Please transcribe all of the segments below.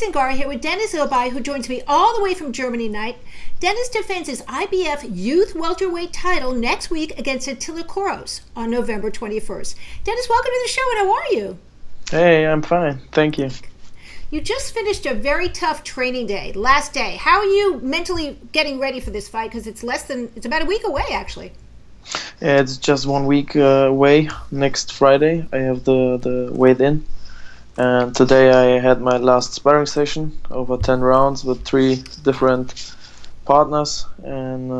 Cingari here with Deniz Ilbay, who joins me all the way from Germany tonight. Deniz defends his IBF Youth Welterweight Title next week against Attila Koros on November 21st. Deniz, welcome to the show, and how are you? Hey, I'm fine. Thank you. You just finished a very tough training day, last day. How are you mentally getting ready for this fight? Because it's about a week away, actually. Yeah, it's just 1 week away. Next Friday, I have the weigh-in. And today I had my last sparring session over 10 rounds with 3 different partners. And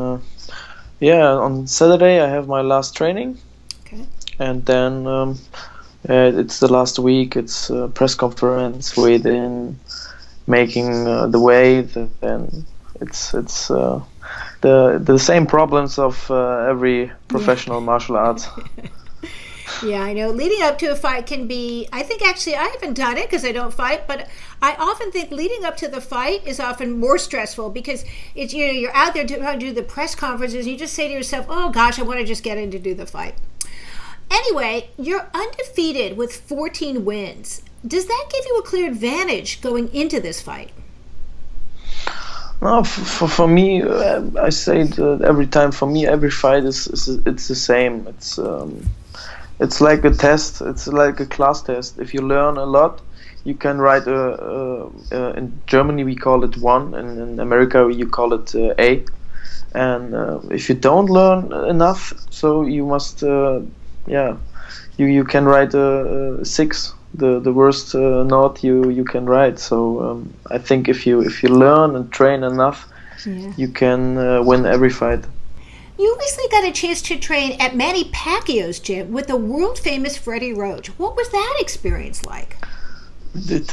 on Saturday I have my last training. Okay. And then it's the last week. It's a press conference, weigh-in, making the weight. And it's the same problems of every professional martial arts. Yeah, I know. Leading up to a fight can be, I think actually I haven't done it because I don't fight, but I often think leading up to the fight is often more stressful because it's, you're out there to do the press conferences. You just say to yourself, oh gosh, I want to just get in to do the fight. Anyway, you're undefeated with 14 wins. Does that give you a clear advantage going into this fight? No, for me, I say it every time. For me, every fight it's the same. It's like a test. It's like a class test. If you learn a lot, you can write in Germany we call it 1, and in America you call it A. And if you don't learn enough, so you must, you can write a 6. The worst note you can write. So I think if you learn and train enough, you can win every fight. You recently got a chance to train at Manny Pacquiao's gym with the world-famous Freddy Roach. What was that experience like?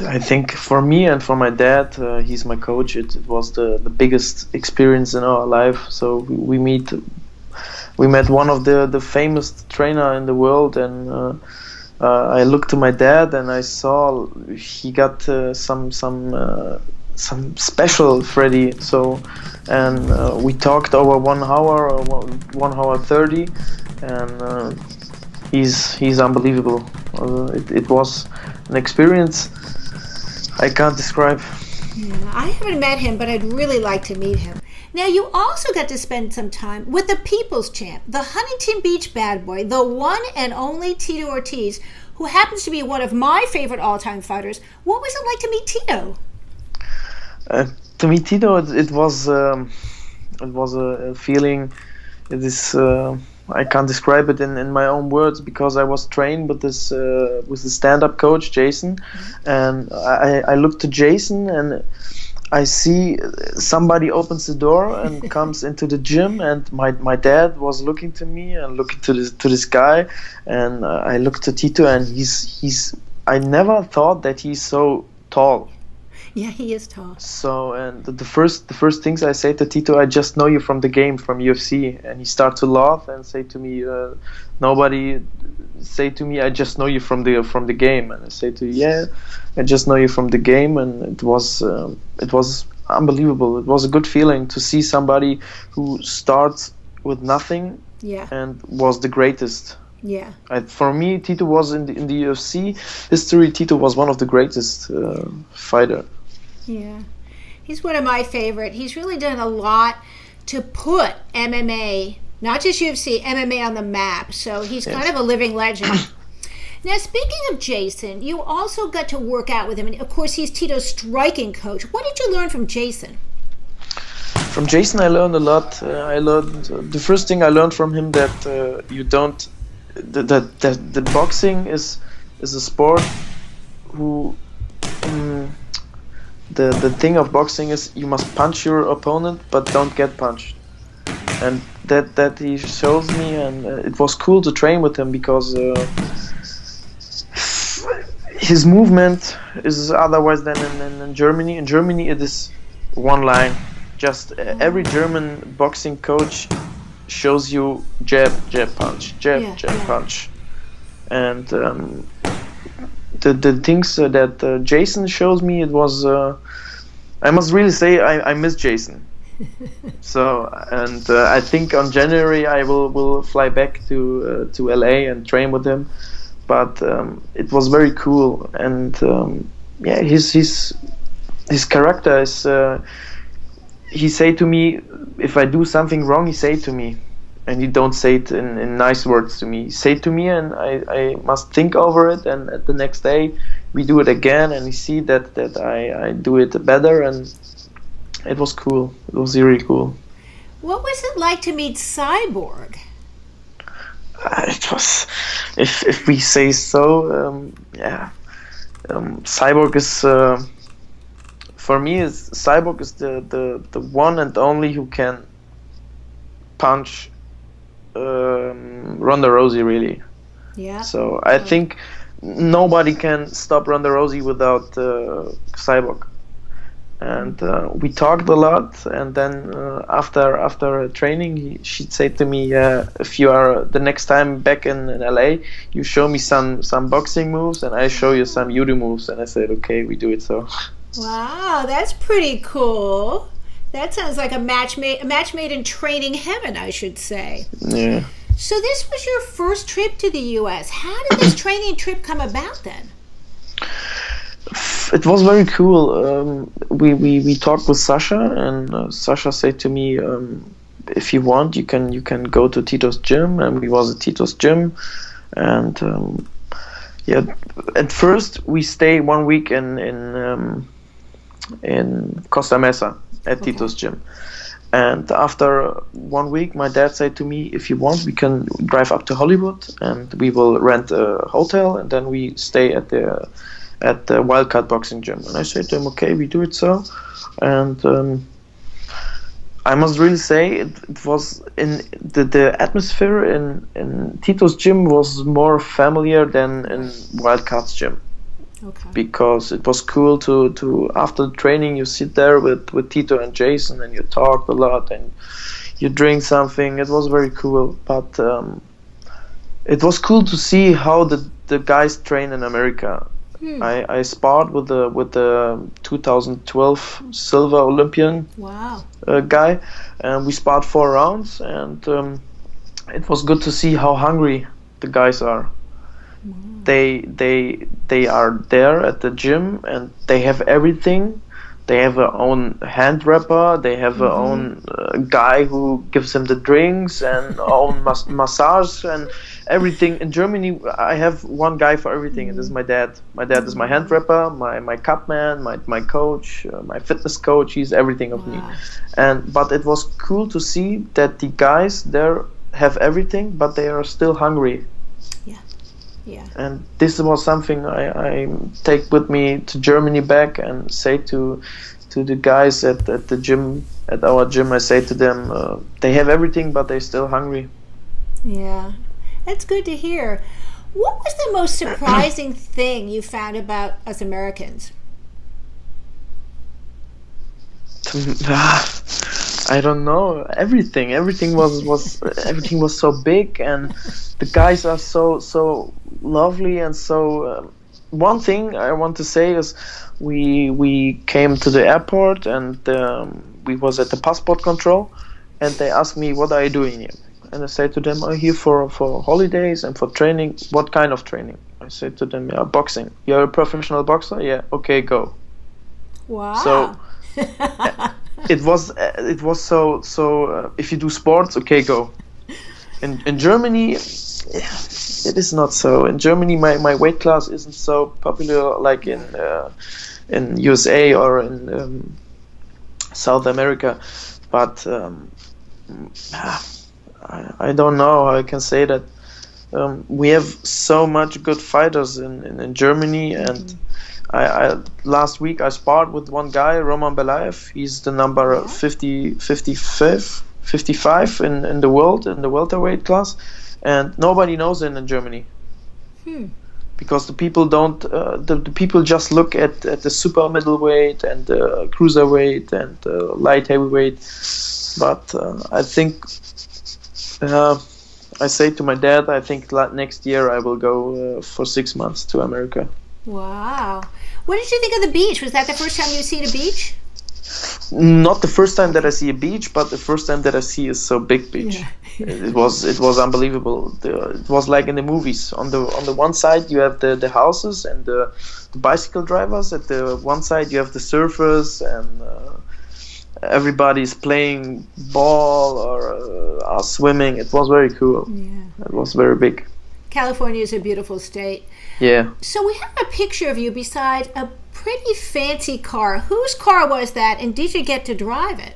I think for me and for my dad, he's my coach, it was the biggest experience in our life. So we met one of the famous trainer in the world, and I looked to my dad and I saw he got some special Freddy. So, and we talked over 1 hour or 1 hour 30, and he's unbelievable. It was an experience I can't describe. Yeah, I haven't met him, but I'd really like to meet him. Now, you also got to spend some time with the People's Champ, the Huntington Beach Bad Boy, the one and only Tito Ortiz, who happens to be one of my favorite all-time fighters. What was it like to meet Tito? To meet Tito, it was a feeling. It is I can't describe it in my own words because I was trained with the stand-up coach Jason, and I look to Jason and I see somebody opens the door and comes into the gym, and my dad was looking to me and looking to this guy, and I looked to Tito, and he's I never thought that he's so tall. Yeah, he is tall. So, and the first things I say to Tito, I just know you from the game, from UFC, and he starts to laugh and say to me, nobody say to me, I just know you from the game, and I say to yeah, I just know you from the game, and it was unbelievable. It was a good feeling to see somebody who starts with nothing, and was the greatest. Yeah. For me, Tito was in the UFC history. Tito was one of the greatest fighter. Yeah, he's one of my favorite. He's really done a lot to put MMA, not just UFC, MMA on the map. So he's kind of a living legend. Now, speaking of Jason, you also got to work out with him. And of course, he's Tito's striking coach. What did you learn from Jason? From Jason, I learned a lot. I learned the first thing I learned from him that you don't. That the boxing is a sport who the thing of boxing is you must punch your opponent but don't get punched, and that he shows me, and it was cool to train with him because his movement is otherwise than in Germany. In Germany it is one line. Just every German boxing coach shows you jab, jab, punch, jab, jab, punch, and the things that Jason shows me, it was I must really say I miss Jason. So, and I think on January I will fly back to LA and train with him, but it was very cool, and he's his character is. He say to me, if I do something wrong, he say to me, and he don't say it in nice words to me. He say it to me, and I must think over it, and at the next day we do it again, and he see that I do it better, and it was cool. It was really cool. What was it like to meet Cyborg? It was, if we say so, Cyborg is. For me, Cyborg is the one and only who can punch Ronda Rousey, really. Yeah. So I think nobody can stop Ronda Rousey without Cyborg. And we talked a lot, and then after training, she'd say to me, if you are the next time back in LA, you show me some boxing moves, and I show you some judo moves. And I said, okay, we do it so. Wow, that's pretty cool. That sounds like a match made in training heaven, I should say. Yeah. So this was your first trip to the U.S. How did this training trip come about then? It was very cool. We talked with Sasha, and Sasha said to me, if you want, you can go to Tito's gym, and we was at Tito's gym, and at first we stay 1 week in Costa Mesa at Tito's gym, and after 1 week my dad said to me, if you want, we can drive up to Hollywood and we will rent a hotel, and then we stay at the Wildcat Boxing Gym. And I said to him, okay, we do it so. And I must really say it was in the atmosphere in Tito's gym was more familiar than in Wildcat's gym. Okay. Because it was cool to after the training you sit there with Tito and Jason, and you talk a lot and you drink something. It was very cool, but it was cool to see how the guys train in America. I sparred with the 2012 silver Olympian guy, and we sparred 4 rounds, and it was good to see how hungry the guys are. They are there at the gym, and they have everything. They have their own hand wrapper. They have their own guy who gives them the drinks and own massage and everything. In Germany, I have one guy for everything, and this is my dad. My dad is my hand wrapper, my cup man, my coach, my fitness coach. He's everything of me. But it was cool to see that the guys there have everything, but they are still hungry. Yeah. And this was something I take with me to Germany back and say to the guys at the gym, at our gym. I say to them, they have everything, but they're still hungry. Yeah, that's good to hear. What was the most surprising thing you found about us Americans? I don't know. Everything was everything was so big, and the guys are so lovely, and so. One thing I want to say is, we came to the airport, and we was at the passport control, and they asked me, what are you doing here? And I said to them, I'm here for holidays and for training. What kind of training? I said to them, yeah, boxing. You're a professional boxer? Yeah, okay, go. Wow. So it was so if you do sports, okay, go. In Germany, it is not so. In Germany, my weight class isn't so popular like in USA or in South America, but I don't know how I can say that. We have so much good fighters in Germany, and I last week I sparred with one guy, Roman Belayev. He's the number 55 in the world, in the welterweight class, and nobody knows him in Germany. Because the people don't, the people just look at the super middleweight and cruiserweight and light heavyweight. But I think, I say to my dad, I think next year I will go for 6 months to America. Wow. What did you think of the beach? Was that the first time you've seen a beach? not the first time that I see a beach, but the first time that I see a so big beach. Yeah. It was unbelievable. It was like in the movies. On the one side you have the houses and the bicycle drivers. At the one side you have the surfers and everybody's playing ball or are swimming. It was very cool. Yeah. It was very big. California is a beautiful state. Yeah. So we have a picture of you beside a pretty fancy car. Whose car was that, and did you get to drive it?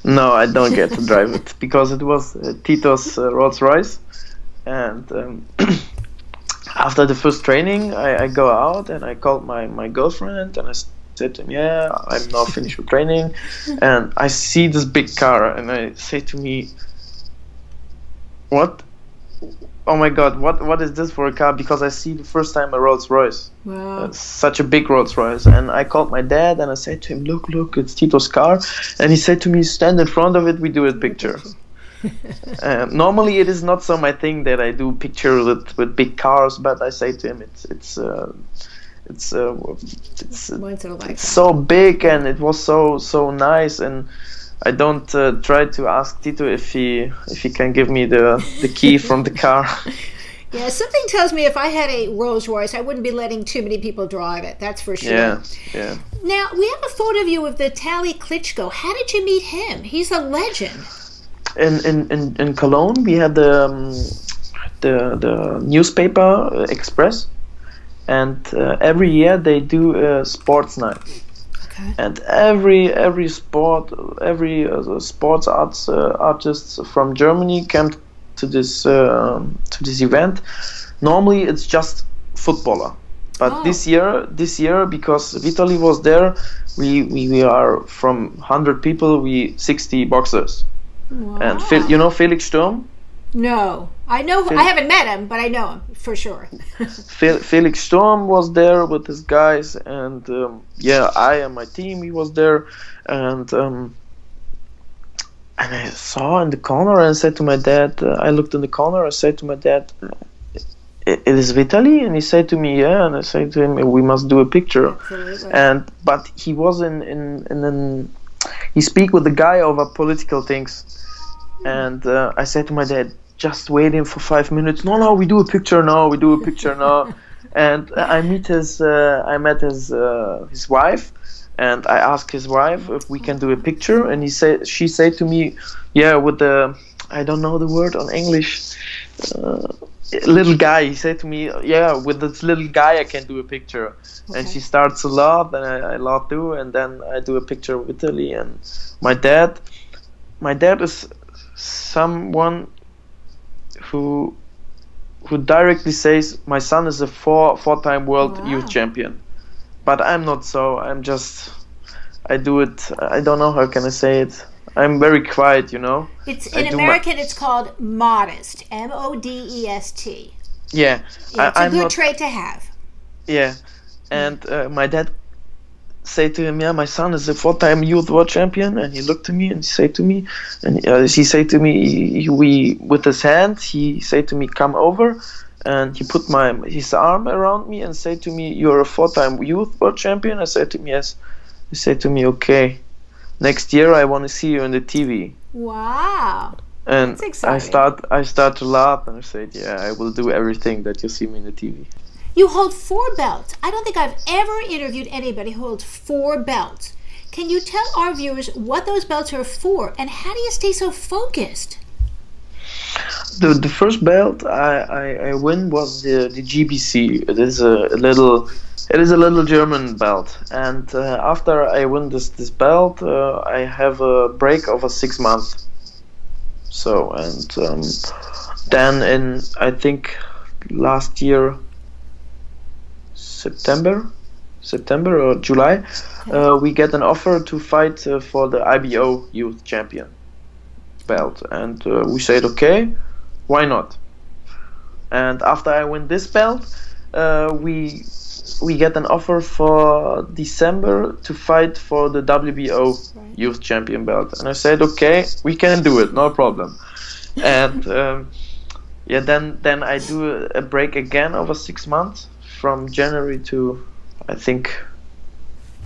No, I don't get to drive it because it was Tito's Rolls Royce. And after the first training, I go out and I called my girlfriend and I said to him, yeah, I'm now finished with training. And I see this big car and I say to me, what? Oh my God, what is this for a car? Because I see the first time a Rolls Royce. Wow. Such a big Rolls Royce. And I called my dad and I said to him, look, it's Tito's car. And he said to me, stand in front of it, we do a picture. Normally it is not so my thing that I do pictures with big cars, but I say to him, it's so big and it was so nice. And I don't try to ask Tito if he can give me the key from the car. Yeah, something tells me if I had a Rolls Royce, I wouldn't be letting too many people drive it. That's for sure. Yeah. Now we have a photo of you with Vitali Klitschko. How did you meet him? He's a legend. In Cologne, we had the newspaper Express, and every year they do a sports night. Okay. And every sports artists from Germany came to this event. Normally it's just footballer, but this year because Vitali was there, we are from 100 people, 60 boxers. Wow. And you know Felix Sturm? No, I know. I haven't met him, but I know him for sure. Felix Sturm was there with his guys, and I and my team, he was there, and I saw in the corner and I said to my dad, I looked in the corner, I said to my dad, it is Vitali? And he said to me, yeah, and I said to him, we must do a picture. Absolutely. But he was he speak with the guy over political things, and I said to my dad, just wait him for 5 minutes. No, we do a picture now. And I met his wife, and I asked his wife if we can do a picture, and she said to me, yeah, with the, I don't know the word on English, little guy. He said to me, yeah, with this little guy I can do a picture. Okay. And she starts to laugh, and I laugh too, and then I do a picture with Italy. And my dad is someone who directly says my son is a four-time world youth champion, but I'm not so. I do it. I don't know how can I say it. I'm very quiet, you know. It's in American. It's called modest. MODEST. Yeah, it's a good trait to have. Yeah, and my dad said to him, "Yeah, my son is a four-time youth world champion." And he looked to me and he said to me, he said to me, with his hand, he said to me, "Come over." And he put his arm around me and said to me, "You're a four-time youth world champion?" I said to him, "Yes." He said to me, "Okay. Next year I want to see you on the TV." Wow. And that's exciting. I start to laugh and I said, "Yeah, I will do everything that you see me in the TV." You hold 4 belts. I don't think I've ever interviewed anybody who holds 4 belts. Can you tell our viewers what those belts are for, and how do you stay so focused? The first belt I win was the GBC. It is a little German belt, and after I win this belt, I have a break of 6 months. So then in I think last year September or July, we get an offer to fight for the IBO Youth Champion belt, and we said, okay, why not? And after I win this belt, we get an offer for December to fight for the WBO Youth Champion belt, and I said, okay, we can do it, no problem. And then I do a break again over 6 months, from January to I think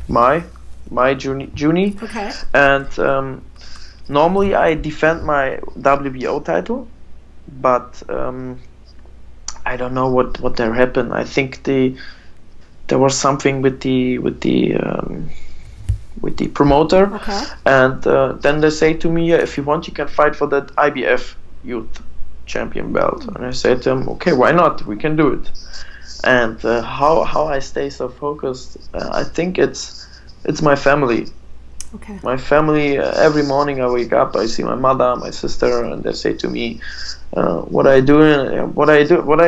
May, my juni. Okay. And normally I defend my WBO title, but I don't know what there happened. I think there was something with the promoter, Okay. and then they say to me, yeah, if you want, you can fight for that IBF Youth Champion belt. And I say to them, okay, why not? We can do it. And how I stay so focused, I think it's my family. Okay. My family. Every morning I wake up, I see my mother, my sister, and they say to me, "What are you doing? What are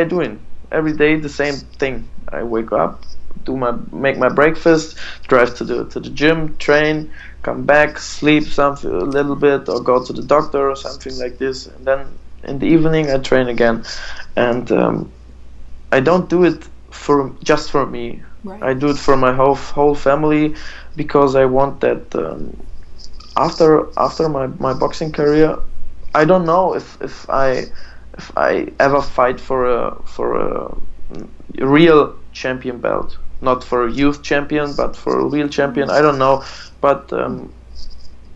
you doing?" Every day the same thing. I wake up, make my breakfast, drive to the gym, train, come back, sleep something a little bit, or go to the doctor or something like this, and then in the evening I train again. And I don't do it just for me. Right. I do it for my whole family, because I want that after my boxing career, I don't know if I ever fight for a real champion belt, not for a youth champion, but for a real champion. I don't know, but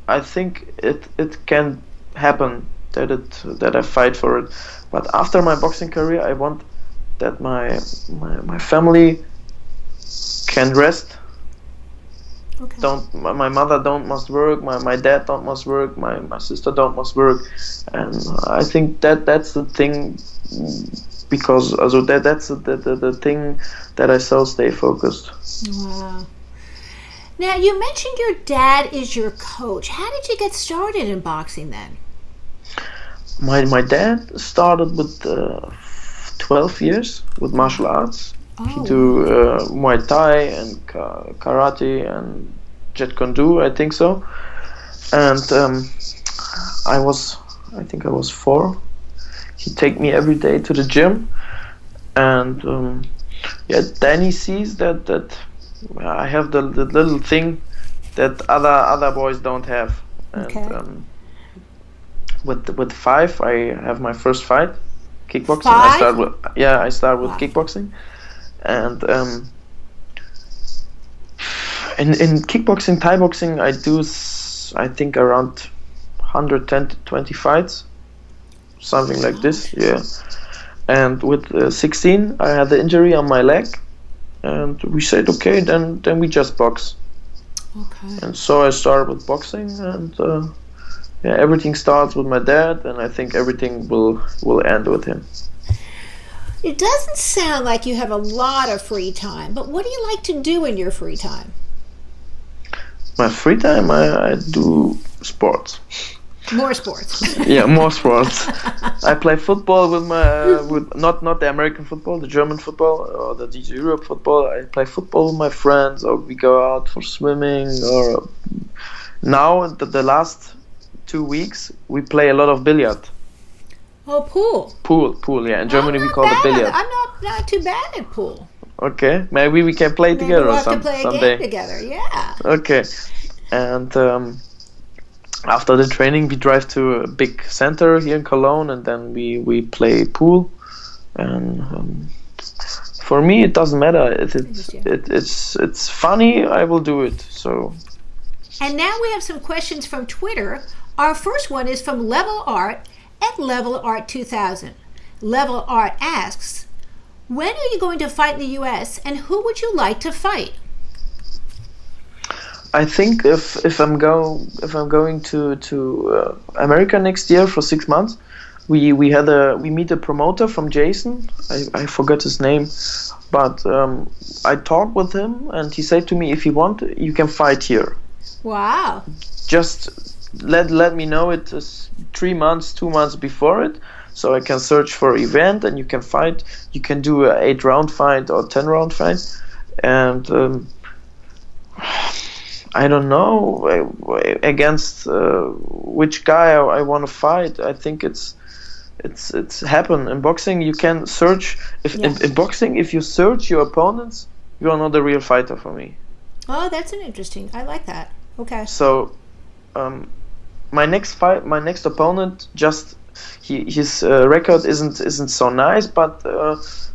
I think it can happen that I fight for it. But after my boxing career, I want that my family can rest. Okay. My mother must work, my dad must work, my sister must work, and I think that's the thing, because also that's the thing that I so stay focused. Wow. Now, you mentioned your dad is your coach. How did you get started in boxing then? My dad started with 12 years with martial arts. He do Muay Thai and karate and Jeet Kune Do, I think so. And I think I was 4. He take me every day to the gym, and then he sees that I have the little thing that other boys don't have. And Okay. with 5, I have my first fight, kickboxing. 5? I start with Wow. kickboxing. And in kickboxing, Thai boxing, I do I think around 110 to 20 fights, something like this. Yeah. And with 16, I had the injury on my leg, and we said, okay, then we just box. Okay. And so I started with boxing, and everything starts with my dad, and I think everything will end with him. It doesn't sound like you have a lot of free time, but what do you like to do in your free time? My free time, I do sports. More sports. Yeah, more sports. I play football with not the American football, the German football, or the Europe football. I play football with my friends, or we go out for swimming. Or now the last 2 weeks we play a lot of billiard. Oh, pool. Pool. Yeah, in Germany we call it billiard. I'm not too bad at pool. Okay, maybe we can play together We'll have to play a someday. game together. Yeah. Okay, and after the training, we drive to a big center here in Cologne, and then we play pool. And for me, it doesn't matter. It's funny. I will do it. So. And now we have some questions from Twitter. Our first one is from Level Art at Level Art 2000. Level Art asks, when are you going to fight in the U.S. and who would you like to fight? I think if I'm going to America next year for 6 months, we meet a promoter from Jason. I forgot his name, but I talked with him, and he said to me, if you want, you can fight here. Wow. Just let me know it 2 months before it, so I can search for an event, and you can fight. You can do an 8-round fight or 10-round fight, and I don't know against which guy I want to fight. I think it's happen in boxing. You can search in boxing. If you search your opponents, you are not a real fighter for me. Oh, that's an interesting. I like that. Okay. So, my next opponent, just his record isn't so nice, but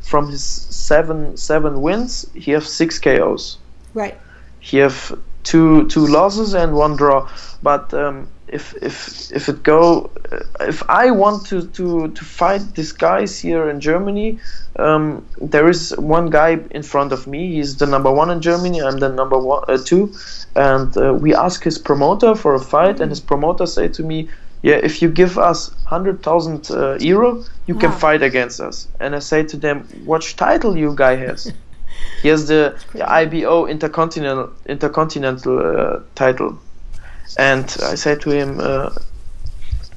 from his seven wins, he has 6 KOs. Right. He have two losses and one draw. But if I want to fight these guys here in Germany, there is one guy in front of me. He's the number 1 in Germany. I'm the number 2, and we ask his promoter for a fight, and his promoter say to me, "Yeah, if you give us 100,000 euro, you can fight against us." And I say to them, "Which title you guy has?" He has the IBO Intercontinental title. And I said to him,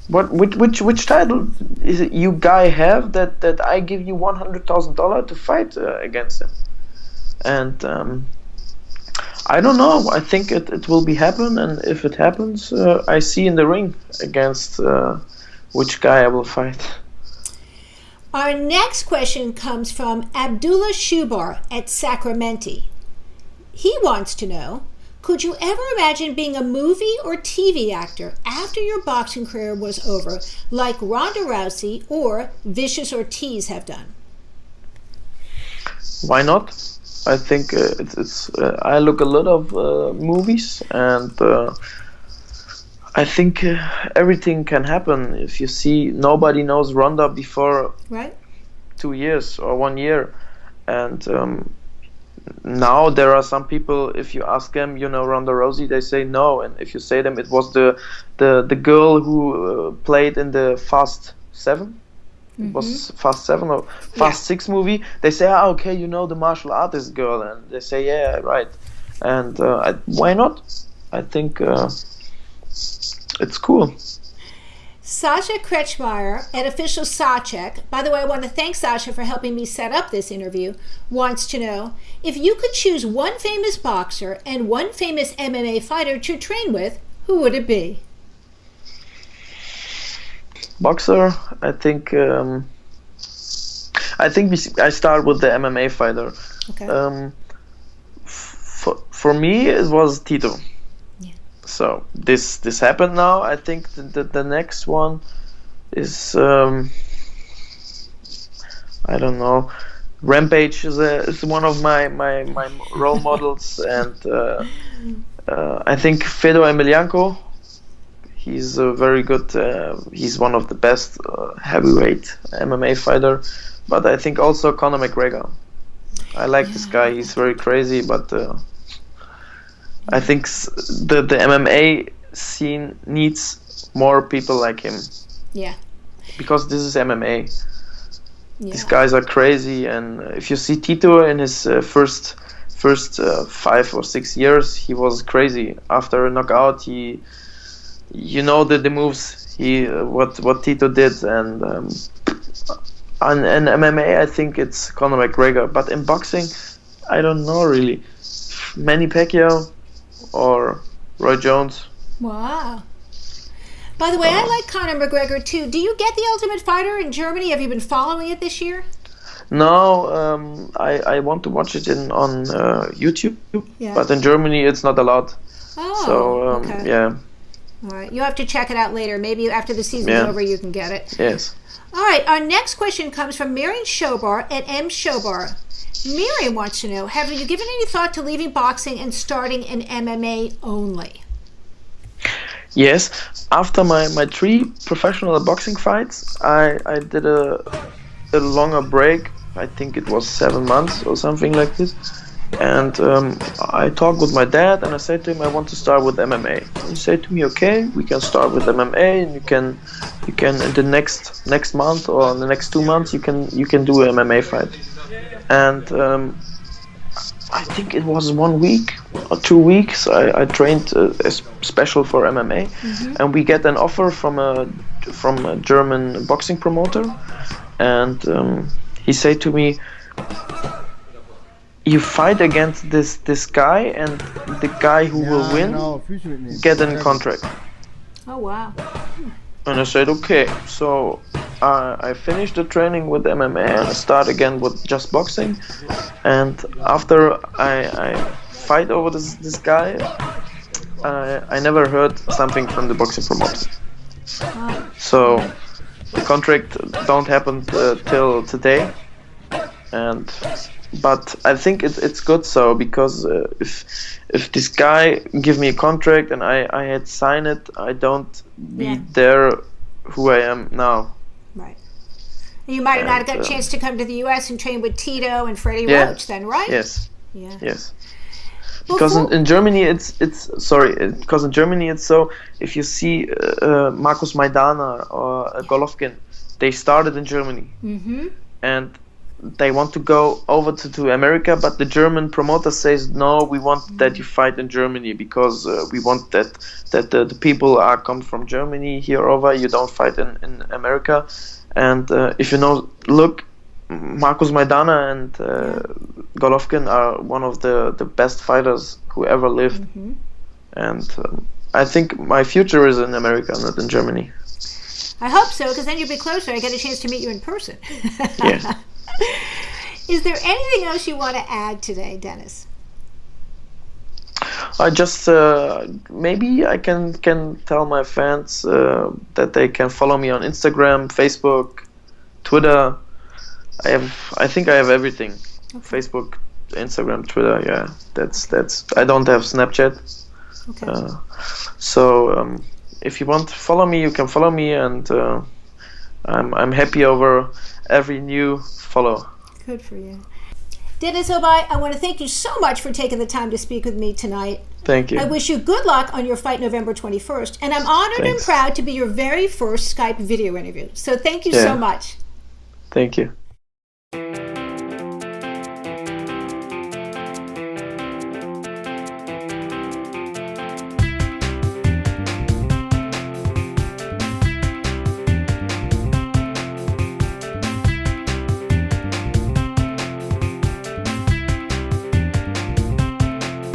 which title is it you guy have that I give you $100,000 to fight against him? And I don't know. I think it will be happen, and if it happens, I see in the ring against which guy I will fight. Our next question comes from Abdullah Shubar at Sacramento. He wants to know, could you ever imagine being a movie or TV actor after your boxing career was over, like Ronda Rousey or Vicious Ortiz have done? Why not? I think it's I look a lot of movies, and I think everything can happen. If you see, nobody knows Ronda before 2 years or 1 year, and now there are some people, if you ask them, Ronda Rousey, they say no. And if you say them, it was the girl who played in the Fast 7. It was Fast 7 or Fast 6 movie. They say, okay, the martial artist girl. And they say, yeah, right. And why not? I think it's cool. Sasha Kretschmeyer at Official Sachek, by the way, I want to thank Sasha for helping me set up this interview, wants to know, if you could choose one famous boxer and one famous MMA fighter to train with, who would it be? Boxer, I think I start with the MMA fighter. Okay. For me, it was Tito. So this happened now. I think the next one is I don't know. Rampage is one of my role models, and I think Fedor Emelianenko. He's a very good. He's one of the best heavyweight MMA fighter. But I think also Conor McGregor. I like this guy. He's very crazy, but. I think the MMA scene needs more people like him. Yeah. Because this is MMA. Yeah. These guys are crazy, and if you see Tito in his first 5 or 6 years, he was crazy. After a knockout, the moves what Tito did, and in MMA I think it's Conor McGregor. But in boxing, I don't know really. Manny Pacquiao or Roy Jones. Wow. By the way, I like Conor McGregor too. Do you get The Ultimate Fighter in Germany? Have you been following it this year? No, I want to watch it on YouTube, but in Germany it's not allowed. Oh, so, okay. Yeah. All right, you have to check it out later. Maybe after the season's over, you can get it. Yes. All right, our next question comes from Marion Shobar at M. Shobar. Marion wants to know, have you given any thought to leaving boxing and starting in MMA only? Yes. After my 3 professional boxing fights, I did a longer break. I think it was 7 months or something like this. And I talked with my dad, and I said to him, I want to start with MMA. He said to me, okay, we can start with MMA, and you can in the next month or in the next 2 months you can do an MMA fight. And I think it was 1 week or 2 weeks. I trained special for MMA, and we get an offer from a German boxing promoter, and he said to me, "You fight against this guy, and the guy who will win get a contract." Oh wow! And I said, "Okay." So I finished the training with MMA and I start again with just boxing. And after I fight over this guy, I never heard something from the boxing promoter. Wow. So the contract don't happen till today, and but I think it's good so, because if this guy give me a contract and I had signed it, I don't be there who I am now. Right. You might have not got a chance to come to the U.S. and train with Tito and Freddy Roach then, right? Yes. Yeah. Yes. Because in Germany because in Germany it's so, if you see Markus Maidana or Golovkin, they started in Germany. And they want to go over to America, but the German promoter says, no, we want that you fight in Germany, because we want that the people are come from Germany here over, you don't fight in America. And if you know, look, Markus Maidana and Golovkin are one of the best fighters who ever lived. And I think my future is in America, not in Germany. I hope so, because then you'll be closer. I get a chance to meet you in person. Yeah. Is there anything else you want to add today, Deniz? I just maybe I can tell my fans that they can follow me on Instagram, Facebook, Twitter. I think I have everything. Okay. Facebook, Instagram, Twitter. Yeah, that's. I don't have Snapchat. Okay. So if you want to follow me, you can follow me, and I'm happy over every new follow. Good for you. Deniz Ilbay, I want to thank you so much for taking the time to speak with me tonight. Thank you. I wish you good luck on your fight November 21st, and I'm honored and proud to be your very first Skype video interview. So thank you so much. Thank you.